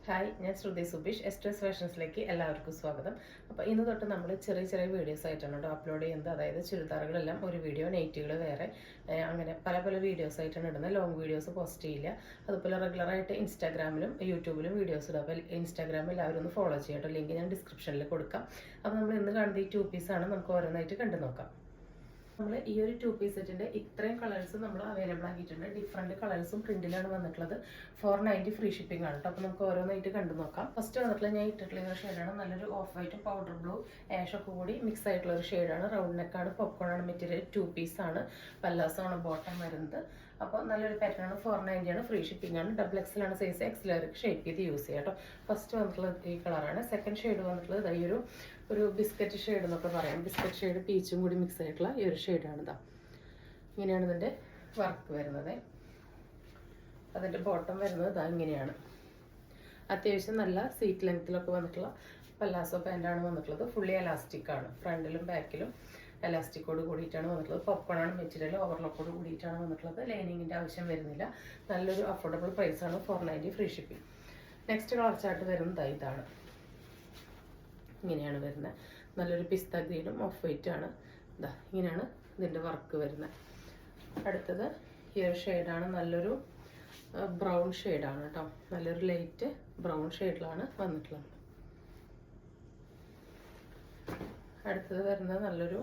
Hi, ഞാൻ ശ്രുതി സുബീഷ്. എസ്ട്രസ് ഫാഷൻസിലേക്ക് എല്ലാവർക്കും സ്വാഗതം. അപ്പോൾ ഇന്ന് തൊട്ട് നമ്മൾ ചെറിയ ചെറിയ വീഡിയോസ് ആയിട്ടാണ് കേട്ടോ അപ്ലോഡ് ചെയ്യുന്നത്. അതായത് ചുരിദാറുകളെല്ലാം ഒരു വീഡിയോ, നൈറ്റുകൾ വേറെ, അങ്ങനെ പല പല വീഡിയോസ് ആയിട്ടാണ് ഇടുന്നത്. ലോങ് വീഡിയോസ് പോസ്റ്റ് ചെയ്യില്ല. അതുപോലെ റെഗുലറായിട്ട് ഇൻസ്റ്റാഗ്രാമിലും യൂട്യൂബിലും വീഡിയോസ് ഇടും. അപ്പോൾ ഇൻസ്റ്റാഗ്രാമിൽ എല്ലാവരും ഒന്ന് ഫോളോ ചെയ്യട്ടോ. ലിങ്ക് ഞാൻ ഡിസ്ക്രിപ്ഷനിൽ കൊടുക്കാം. അപ്പോൾ നമ്മൾ ഇന്ന് കാണുന്ന ഈ 2 പീസാണ്. നമുക്ക് ഓരോന്നായിട്ട് കണ്ടു നോക്കാം. നമ്മൾ ഈ ഒരു 2 പീസ് സെറ്റിൻ്റെ ഇത്രയും കളേഴ്സ് നമ്മൾ അവൈലബിൾ ആക്കിയിട്ടുണ്ട്. ഡിഫറെൻറ്റ് കളേഴ്സും പ്രിന്റിലാണ് വന്നിട്ടുള്ളത്. 490 ഫ്രീ ഷിപ്പിംഗ് ആണ് കേട്ടോ. അപ്പോൾ നമുക്ക് ഓരോന്നായിട്ട് കണ്ടു നോക്കാം. ഫസ്റ്റ് വന്നിട്ടുള്ളത് ഞാൻ ഇട്ടിട്ടുള്ള ഒരു ഷെയ്ഡാണ്. നല്ലൊരു ഓഫ് വൈറ്റും പൗഡർ ബ്ലൂ ആഷൊക്കെ കൂടി മിക്സ് ആയിട്ടുള്ള ഒരു ഷെയ്ഡാണ്. റൗണ്ട് നെക്കാണ്, പോപ്കോൺ ആണ് മെറ്റീരിയൽ. 2 പീസാണ്. പല്ലാസമാണ് ബോട്ടം വരുന്നത്. അപ്പോൾ നല്ലൊരു പാറ്റേൺ ആണ്. 490 ആണ്. ഫ്രീ ഷിപ്പിംഗ് ആണ്. ഡബിൾ എക്സലാണ് സൈസ്. എക്സലർക്ക് ഷേപ്പ് ചെയ്ത് യൂസ് ചെയ്യാം കേട്ടോ. ഫസ്റ്റ് വന്നിട്ടുള്ളത് ഈ കളറാണ്. സെക്കൻഡ് ഷെയ്ഡ് വന്നിട്ടുള്ളത് ഈ ഒരു ബിസ്ക്കറ്റ് ഷെയ്ഡ് എന്നൊക്കെ പറയാം. ബിസ്ക്കറ്റ് ഷെയ്ഡ് പീച്ചും കൂടി മിക്സ് ആയിട്ടുള്ള ഈ ഒരു ഷെയ്ഡാണ്. ഇതാ ഇങ്ങനെയാണ് ഇതിൻ്റെ വർക്ക് വരുന്നത്. അതിൻ്റെ ബോട്ടം വരുന്നത് ഇതാ ഇങ്ങനെയാണ്. അത്യാവശ്യം നല്ല സീറ്റ് ലെങ്ത്തിലൊക്കെ വന്നിട്ടുള്ള പല്ലാസോ പാൻ്റാണ് വന്നിട്ടുള്ളത്. ഫുള്ളി എലാസ്റ്റിക് ആണ്. ഫ്രണ്ടിലും ബാക്കിലും എലാസ്റ്റിക്കോട് കൂടിയിട്ടാണ് വന്നിട്ടുള്ളത്. പോപ്കോൺ ആണ് മെറ്റീരിയൽ. ഓവർലോക്കോട് കൂടിയിട്ടാണ് വന്നിട്ടുള്ളത്. ലൈനിങ്ങിൻ്റെ ആവശ്യം വരുന്നില്ല. നല്ലൊരു അഫോർഡബിൾ പ്രൈസാണ്. 490 free shipping. Next colour chart വരുന്നത് ഇതാണ്. ഇങ്ങനെയാണ് വരുന്നത്. നല്ലൊരു പിസ്ത ഗ്രീനും ഓഫ് വൈറ്റ് ആണ്. ഇതാ ഇങ്ങനെയാണ് ഇതിൻ്റെ വർക്ക് വരുന്നത്. അടുത്തത് ഈ ഒരു ഷെയ്ഡാണ്. നല്ലൊരു ബ്രൗൺ ഷെയ്ഡാണ് കേട്ടോ. നല്ലൊരു ലൈറ്റ് ബ്രൗൺ ഷെയ്ഡിലാണ് വന്നിട്ടുള്ളത്. അടുത്തത് വരുന്നത് നല്ലൊരു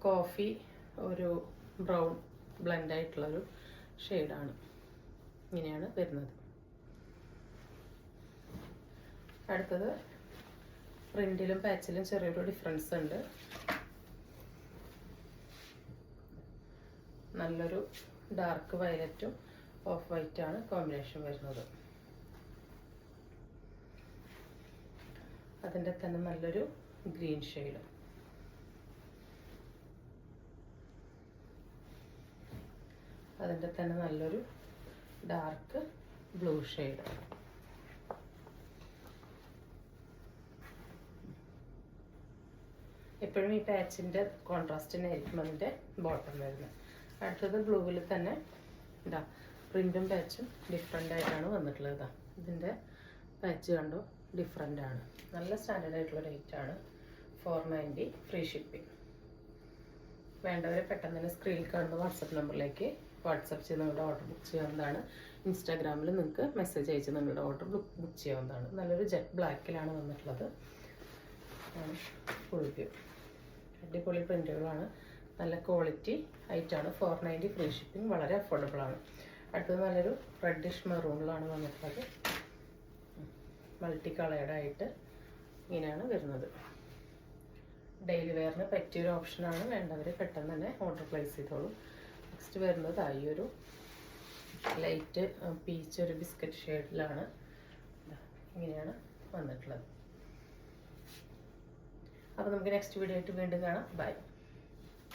കോഫി ഒരു ബ്രൗൺ ബ്ലെൻഡ് ആയിട്ടുള്ളൊരു ഷെയ്ഡാണ്. ഇങ്ങനെയാണ് വരുന്നത്. അടുത്തത് പ്രിന്റിലും പാച്ചിലും ചെറിയൊരു ഡിഫറൻസ് ഉണ്ട്. നല്ലൊരു ഡാർക്ക് വയലറ്റും ഓഫ് വൈറ്റ് ആണ് കോമ്പിനേഷൻ വരുന്നത്. അതിൻ്റെ തന്നെ നല്ലൊരു ഗ്രീൻ ഷെയ്ഡ്. അതിൻ്റെ തന്നെ നല്ലൊരു ഡാർക്ക് ബ്ലൂ ഷെയ്ഡ്. എപ്പോഴും ഈ പാച്ചിൻ്റെ കോൺട്രാസ്റ്റ് തന്നെ ആയിരിക്കും അതിൻ്റെ ബോട്ടം വരുന്നത്. അടുത്തത് ബ്ലൂവിൽ തന്നെ ഇതാ പ്രിൻറ്റും പാച്ചും ഡിഫറെൻ്റ് ആയിട്ടാണ് വന്നിട്ടുള്ളത്. ഇതാ ഇതിൻ്റെ പാച്ച് കണ്ടോ, ഡിഫറെൻ്റ് ആണ്. നല്ല സ്റ്റാൻഡേർഡ് ആയിട്ടുള്ള റേറ്റാണ്. 490 ഫ്രീ ഷിപ്പിംഗ്. വേണ്ടവരെ പെട്ടെന്ന് തന്നെ സ്ക്രീനിൽ കാണുന്ന വാട്സപ്പ് നമ്പറിലേക്ക് വാട്സപ്പ് ചെയ്ത് നിങ്ങളുടെ ഓർഡർ ബുക്ക് ചെയ്യാവുന്നതാണ്. ഇൻസ്റ്റാഗ്രാമിൽ നിങ്ങൾക്ക് മെസ്സേജ് അയച്ച് നിങ്ങളുടെ ഓർഡർ ബുക്ക് ചെയ്യാവുന്നതാണ്. നല്ലൊരു ജെറ്റ് ബ്ലാക്കിലാണ് വന്നിട്ടുള്ളത്. Full view. അടിപൊളി പ്രിൻറ്റുകളാണ്. നല്ല ക്വാളിറ്റി ആയിട്ടാണ്. 490 ഫ്രീ ഷിപ്പിംഗ്. വളരെ അഫോർഡബിൾ ആണ്. അടുത്തത് നല്ലൊരു റെഡിഷ് മെറൂണിലാണ് വന്നിട്ടുള്ളത്. മൾട്ടി കളേർഡായിട്ട് ഇങ്ങനെയാണ് വരുന്നത്. ഡെയിലി വെയറിന് പറ്റിയൊരു ഓപ്ഷനാണ്. വേണ്ടവർ പെട്ടെന്ന് തന്നെ ഓർഡർ പ്ലേസ് ചെയ്തോളൂ. നെക്സ്റ്റ് വരുന്നത് ഈ ഒരു ലൈറ്റ് പീച്ച് ഒരു ബിസ്ക്കറ്റ് ഷെയ്ഡിലാണ്. ഇങ്ങനെയാണ് വന്നിട്ടുള്ളത്. അപ്പോൾ നമുക്ക് നെക്സ്റ്റ് വീഡിയോ ആയിട്ട് വീണ്ടും കാണാം. ബൈ.